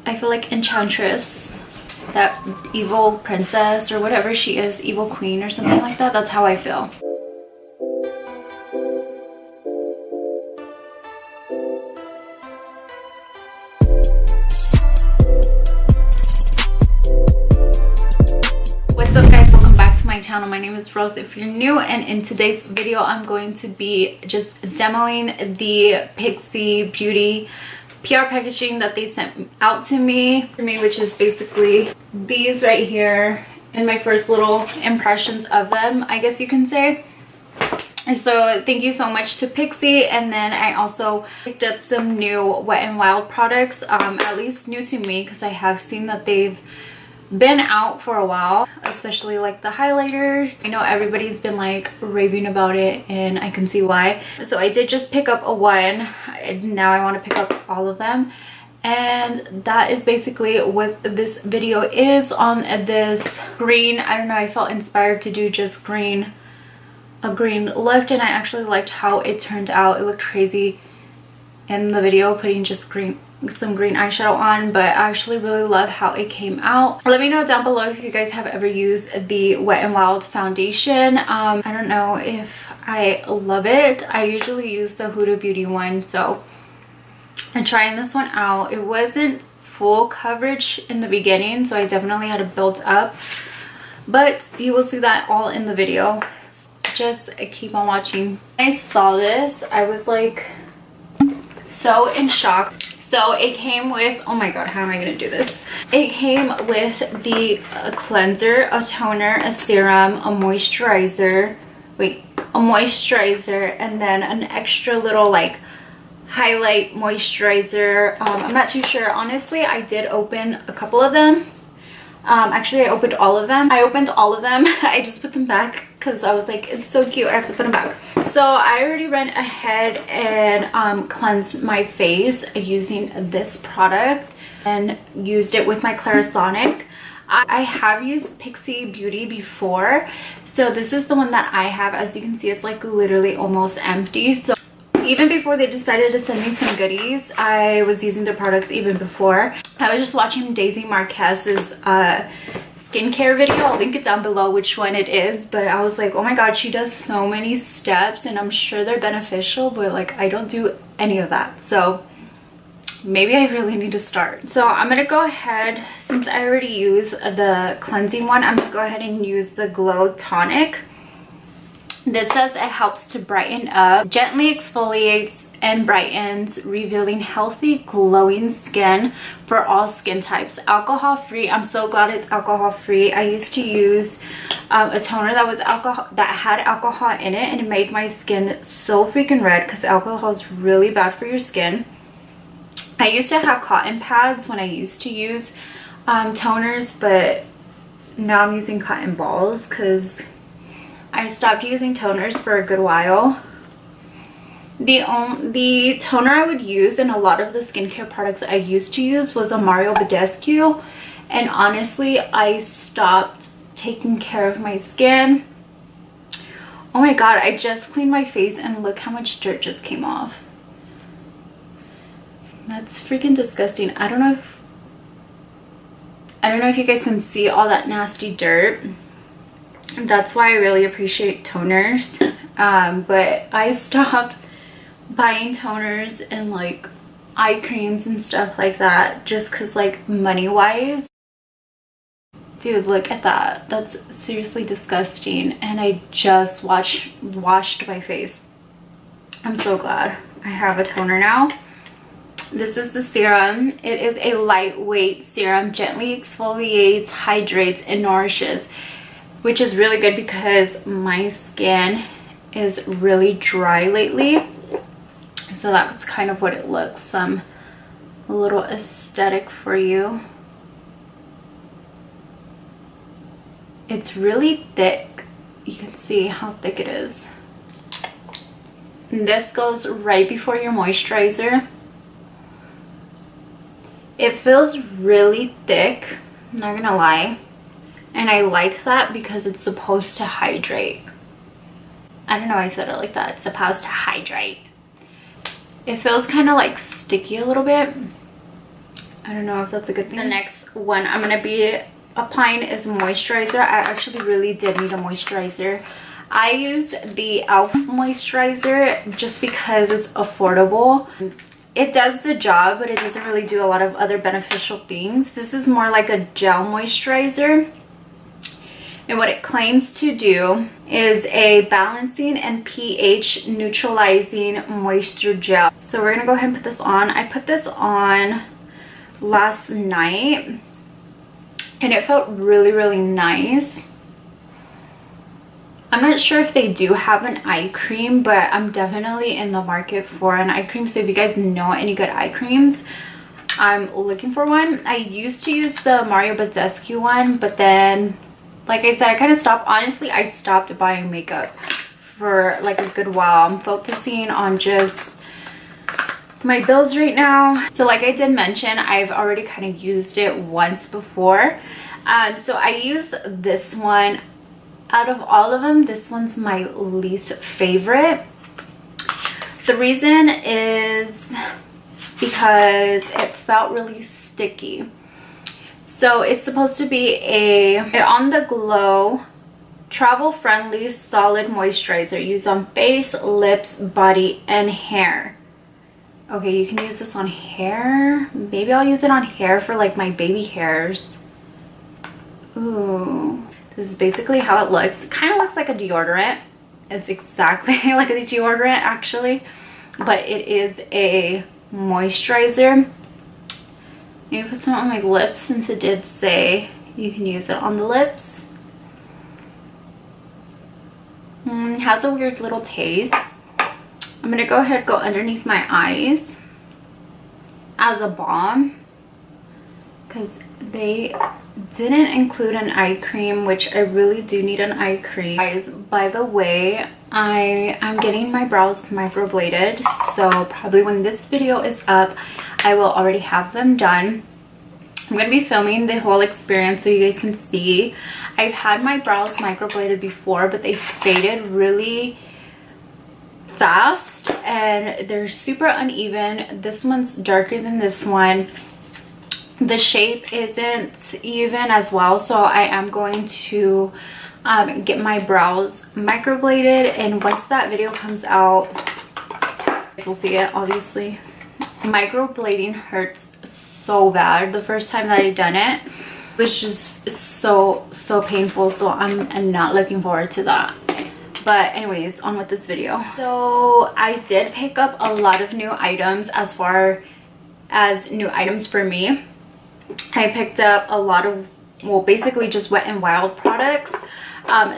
I feel like Enchantress, that evil princess or whatever she is, evil queen or something like that. That's how I feel. What's up guys, welcome back to my channel. My name is Rose if you're new, and in today's video I'm going to be just demoing the Pixi Beauty PR packaging that they sent out to me, which is basically these right here, and my first little impressions of them, I guess you can say. So thank you so much to Pixi. And then I also picked up some new Wet n Wild products, at least new to me, because I have seen that they've been out for a while, especially like the highlighter. I know everybody's been like raving about it, and I can see why. So I did just pick up one. Now I want to pick up all of them, and that is basically what this video is on this green. I don't know, I felt inspired to do just green, a green lift, and I actually liked how it turned out. It looked crazy in the video putting just some green eyeshadow on, but I actually really love how it came out. Let me know down below if you guys have ever used the Wet n Wild foundation. I don't know if I love it. I usually use the Huda Beauty one, so I'm trying this one out. It wasn't full coverage in the beginning, so I definitely had to build up, but you will see that all in the video. Just keep on watching. When I saw this, I was like so in shock. So it came with, oh my god, how am I gonna do this? It came with the cleanser, a toner, a serum, a moisturizer, and then an extra little like highlight moisturizer. I'm not too sure, honestly. I did open a couple of them. Actually I opened all of them. I just put them back because I was like, it's so cute, I have to put them back. So I already went ahead and cleansed my face using this product and used it with my Clarisonic. I have used Pixi Beauty before, so this is the one that I have. As you can see, it's like literally almost empty. So even before they decided to send me some goodies, I was using the products even before. I was just watching Daisy Marquez's skincare video. I'll link it down below which one it is, but I was like, oh my god, she does so many steps, and I'm sure they're beneficial, but like I don't do any of that, so maybe I really need to start. So I'm gonna go ahead, since I already use the cleansing one, I'm gonna go ahead and use the Glow Tonic. This says it helps to brighten up, gently exfoliates and brightens, revealing healthy glowing skin for all skin types. Alcohol free. I'm so glad it's alcohol free. I used to use a toner that had alcohol in it, and it made my skin so freaking red because alcohol is really bad for your skin. I used to have cotton pads when I used to use toners, but now I'm using cotton balls because I stopped using toners for a good while. The toner I would use in a lot of the skincare products I used to use was a Mario Badescu, and honestly I stopped taking care of my skin. Oh my god, I just cleaned my face and look how much dirt just came off. That's freaking disgusting. I don't know if you guys can see all that nasty dirt. That's why I really appreciate toners, but I stopped buying toners and like eye creams and stuff like that just because, like, money wise. Dude, look at that. That's seriously disgusting, and I just washed my face. I'm so glad I have a toner now. This is the serum. It is a lightweight serum, gently exfoliates, hydrates, and nourishes, which is really good because my skin is really dry lately. So that's kind of what it looks. A little aesthetic for you. It's really thick. You can see how thick it is. And this goes right before your moisturizer. It feels really thick, I'm not gonna lie. And I like that because it's supposed to hydrate. I don't know why I said it like that. It's supposed to hydrate. It feels kind of like sticky a little bit. I don't know if that's a good thing. The next one I'm gonna be applying is moisturizer. I actually really did need a moisturizer. I use the e.l.f. moisturizer just because it's affordable. It does the job, but it doesn't really do a lot of other beneficial things. This is more like a gel moisturizer. And what it claims to do is a balancing and pH neutralizing moisture gel. So we're gonna go ahead and put this on. I put this on last night and it felt really, really nice. I'm not sure if they do have an eye cream, but I'm definitely in the market for an eye cream. So if you guys know any good eye creams, I'm looking for one. I used to use the Mario Badescu one, but then, like I said, I kind of stopped. Honestly, I stopped buying makeup for like a good while. I'm focusing on just my bills right now. So like I did mention, I've already kind of used it once before. So I use this one. Out of all of them, this one's my least favorite. The reason is because it felt really sticky. So it's supposed to be a on the glow travel friendly solid moisturizer used on face, lips, body, and hair. Okay, you can use this on hair. Maybe I'll use it on hair for like my baby hairs. Ooh. This is basically how it looks. It kind of looks like a deodorant. It's exactly like a deodorant actually, but it is a moisturizer. Maybe put some on my lips since it did say you can use it on the lips. It has a weird little taste. I'm gonna go ahead and go underneath my eyes as a balm because they didn't include an eye cream, which I really do need an eye cream. Guys, by the way, I'm getting my brows microbladed, so probably when this video is up I will already have them done. I'm going to be filming the whole experience so you guys can see. I've had my brows microbladed before, but they faded really fast and they're super uneven. This one's darker than this one. The shape isn't even as well, so I am going to get my brows microbladed, and once that video comes out we'll see it. Obviously microblading hurts so bad. The first time that I done it was just so painful, so I'm not looking forward to that. But anyways, on with this video. So I did pick up a lot of new items as far as new items for me. I picked up a lot of, well, basically just Wet n Wild products.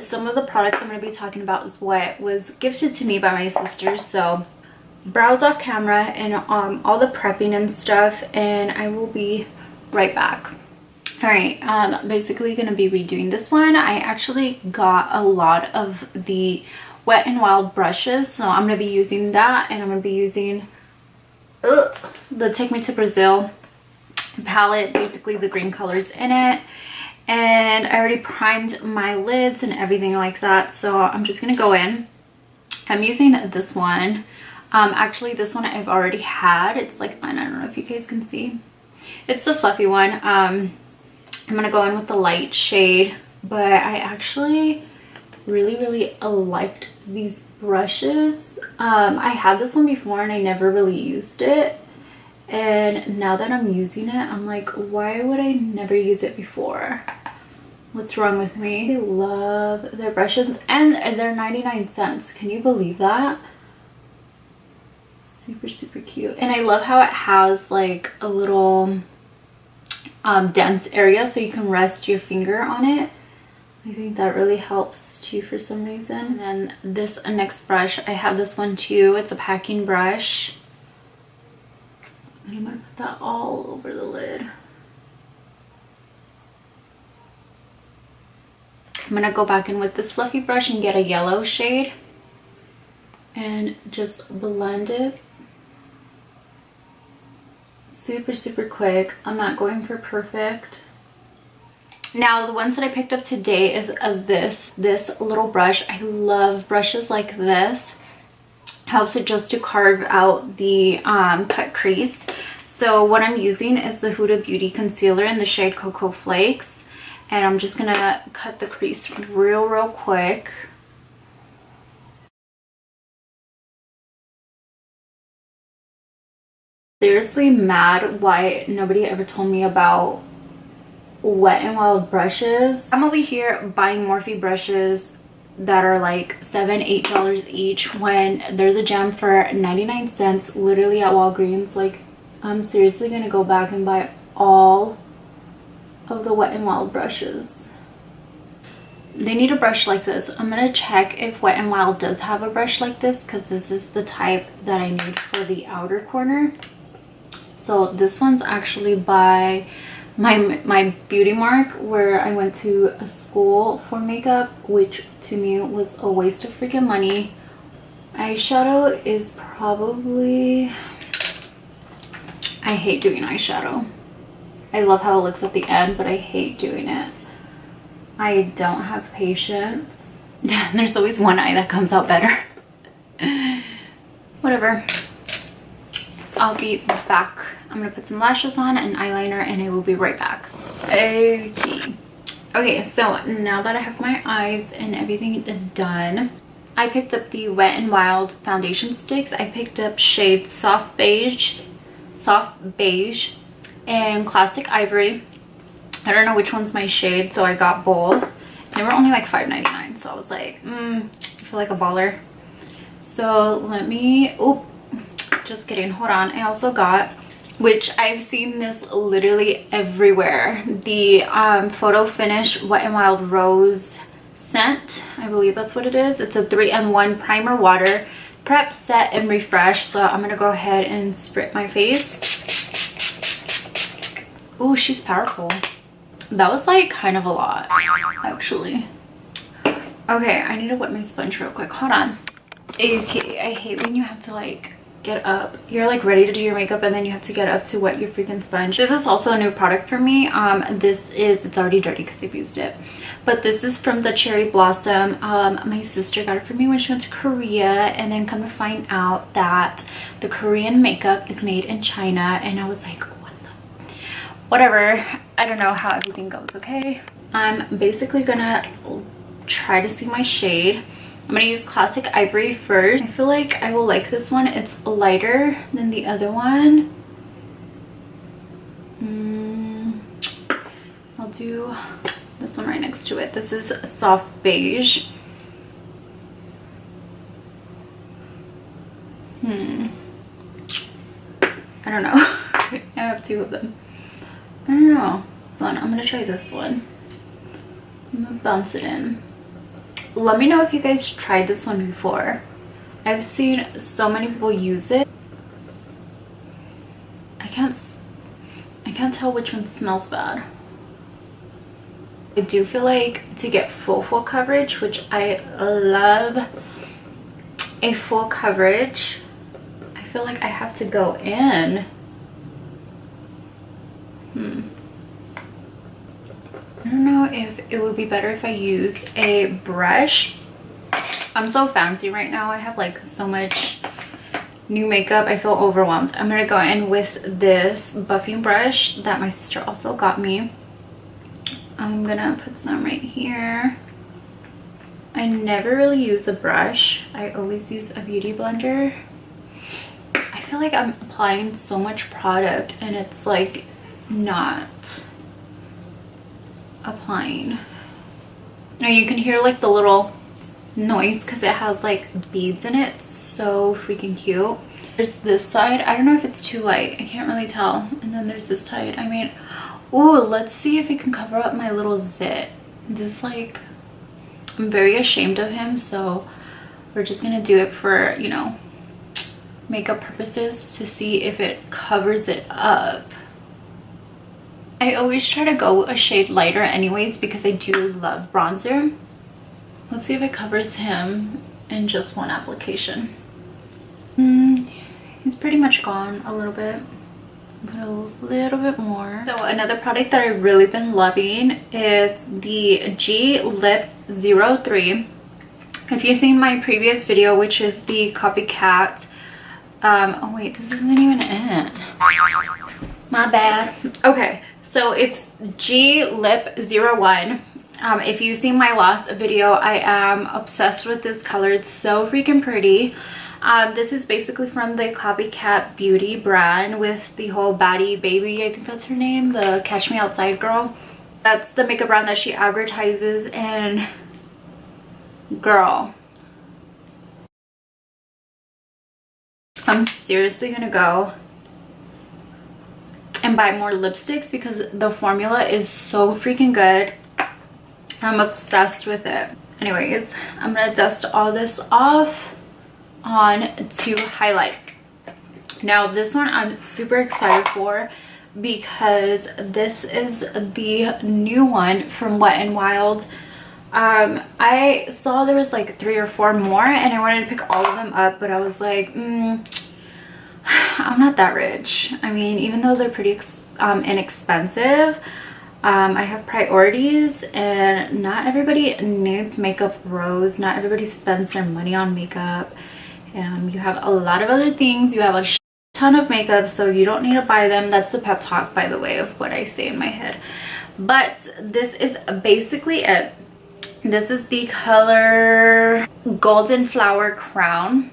Some of the products I'm going to be talking about is what was gifted to me by my sisters. So brows off camera and all the prepping and stuff, and I will be right back. Alright, basically going to be redoing this one. I actually got a lot of the Wet n Wild brushes, so I'm going to be using that, and I'm going to be using the Take Me to Brazil palette, basically the green colors in it. And I already primed my lids and everything like that, so I'm just gonna go in. I'm using this one. Actually this one I've already had. It's like, I don't know if you guys can see, it's the fluffy one. I'm gonna go in with the light shade, but I actually really liked these brushes. I had this one before and I never really used it. And now that I'm using it, I'm like, why would I never use it before? What's wrong with me? I love their brushes, and they're 99 cents. Can you believe that? Super cute. And I love how it has like a little dense area so you can rest your finger on it. I think that really helps too for some reason. And then this next brush, I have this one too. It's a packing brush. I'm gonna put that all over the lid. I'm gonna go back in with this fluffy brush and get a yellow shade and just blend it super quick. I'm not going for perfect. Now the ones that I picked up today is this little brush. I love brushes like this. Helps it just to carve out the cut crease. So what I'm using is the Huda Beauty concealer in the shade Cocoa Flakes, and I'm just gonna cut the crease real quick. Seriously mad why nobody ever told me about Wet n Wild brushes. I'm over here buying Morphe brushes that are like $7-8 each when there's a gem for 99 cents literally at Walgreens. Like, I'm seriously gonna go back and buy all of the Wet n Wild brushes. They need a brush like this. I'm gonna check if Wet n Wild does have a brush like this, because this is the type that I need for the outer corner. So this one's actually by my beauty mark, where I went to a school for makeup, which to me was a waste of freaking money. Eyeshadow is probably... I hate doing eyeshadow. I love how it looks at the end, but I hate doing it. I don't have patience. There's always one eye that comes out better. Whatever. I'll be back. I'm gonna put some lashes on and eyeliner, and I will be right back. Okay, so now that I have my eyes and everything done, I picked up the Wet n Wild foundation sticks. I picked up shades soft beige, and classic ivory. I don't know which one's my shade, so I got both. They were only like $5.99, so I was like, I feel like a baller. So let me, just kidding, hold on. I also got, which I've seen this literally everywhere, the Photo Finish Wet n Wild Rose scent. I believe that's what it is. It's a 3-in-1 primer, water, prep, set, and refresh. So I'm gonna go ahead and spritz my face. Ooh, she's powerful. That was like kind of a lot, actually. Okay, I need to wet my sponge real quick. Hold on. Okay, I hate when you have to like get up. You're like ready to do your makeup and then you have to get up to wet your freaking sponge. This is also a new product for me. It's already dirty because I've used it. But this is from the Cherry Blossom. My sister got it for me when she went to Korea, and then come to find out that the Korean makeup is made in China, and I was like, whatever. I don't know how everything goes. Okay, I'm basically gonna try to see my shade. I'm gonna use Classic Ivory first. I feel like I will like this one. It's lighter than the other one. I'll do this one right next to it. This is Soft Beige. I don't know. I have two of them. I don't know. This one. I'm gonna try this one. I'm gonna bounce it in. Let me know if you guys tried this one before. I've seen so many people use it. I can't tell which one smells bad. I do feel like to get full coverage, which I love a full coverage, I feel like I have to go in. I don't know if it would be better if I use a brush. I'm so fancy right now. I have like so much new makeup. I feel overwhelmed. I'm gonna go in with this buffing brush that my sister also got me. I'm gonna put some right here. I never really use a brush. I always use a beauty blender. I feel like I'm applying so much product and it's like not applying. Now you can hear like the little noise because it has like beads in it. So freaking cute. There's this side. I don't know if it's too light. I can't really tell. And then there's this side. I mean, ooh, let's see if it can cover up my little zit. This like, I'm very ashamed of him, so we're just gonna do it for, you know, makeup purposes to see if it covers it up. I always try to go a shade lighter anyways because I do love bronzer. Let's see if it covers him in just one application. He's pretty much gone a little bit, but a little bit more. So another product that I've really been loving is the G Lip 03. If you've seen my previous video, which is the Copycat, oh wait, this isn't even it. My bad. Okay, so it's G Lip 01. If you've seen my last video, I am obsessed with this color. It's so freaking pretty. This is basically from the Copycat Beauty brand with the whole baddie baby, I think that's her name, the Catch Me Outside girl. That's the makeup brand that she advertises, and girl, I'm seriously gonna go and buy more lipsticks because the formula is so freaking good. I'm obsessed with it. Anyways, I'm gonna dust all this off on to highlight. Now this one I'm super excited for because this is the new one from Wet n Wild. I saw there was like 3 or 4 more and I wanted to pick all of them up, but I was like, I'm not that rich. I mean, even though they're pretty inexpensive, I have priorities, and not everybody needs makeup, Rose. Not everybody spends their money on makeup. You have a lot of other things. You have a ton of makeup, so you don't need to buy them. That's the pep talk, by the way, of what I say in my head. But this is basically it. This is the color Golden Flower Crown.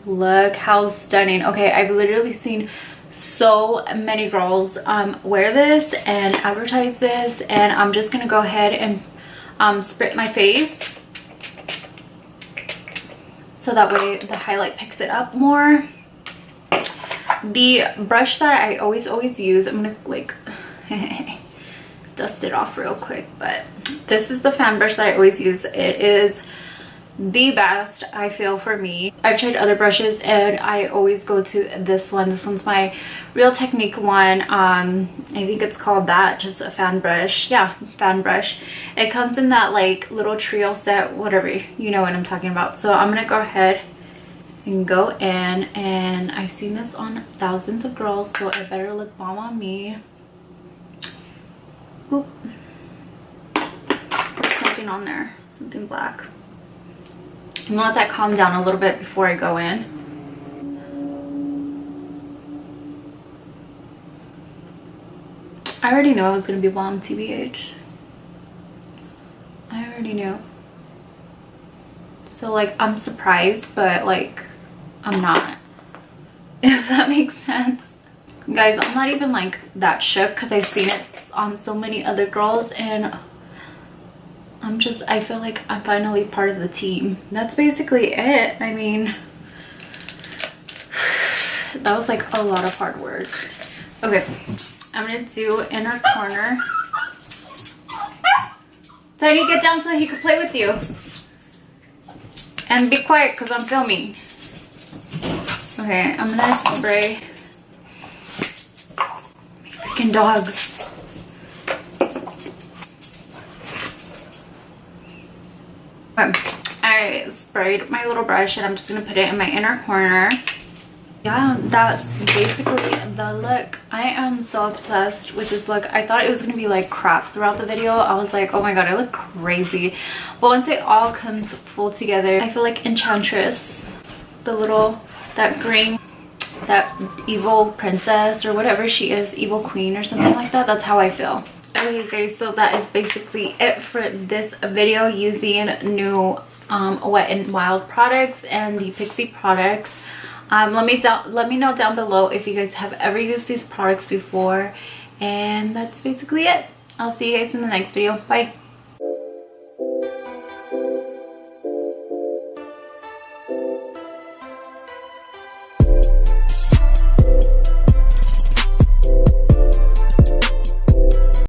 Look how stunning. Okay, I've literally seen so many girls wear this and advertise this, and I'm just gonna go ahead and sprit my face so that way the highlight picks it up more. The brush that I always use, I'm gonna like dust it off real quick, but this is the fan brush that I always use. It is the best, I feel, for me. I've tried other brushes and I always go to this one. This one's my Real Technique one. I think it's called that, just a fan brush. Yeah, fan brush. It comes in that like little trio set, whatever, you know what I'm talking about. So I'm gonna go ahead and go in, and I've seen this on thousands of girls, so it better look bomb on me. Oop. There's something on there, something black. I'm gonna let that calm down a little bit before I go in. I already knew I was gonna be bomb, TBH. I already knew. So like, I'm surprised, but like, I'm not. If that makes sense. Guys, I'm not even like that shook because I've seen it on so many other girls, and I feel like I'm finally part of the team. That's basically it. I mean, that was like a lot of hard work. Okay, I'm gonna do inner corner. Tiny, get down so he can play with you. And be quiet because I'm filming. Okay, I'm gonna spray my freaking dogs. I sprayed my little brush and I'm just gonna put it in my inner corner. Yeah, that's basically the look. I am so obsessed with this look. I thought it was gonna be like crap throughout the video. I was like, oh my god, I look crazy. But once it all comes full together, I feel like Enchantress, that green, that evil princess or whatever she is, evil queen or something like that. That's how I feel. Okay guys, so that is basically it for this video using new Wet n Wild products and the Pixi products. Let me know down below if you guys have ever used these products before, and that's basically it. I'll see you guys in the next video. Bye.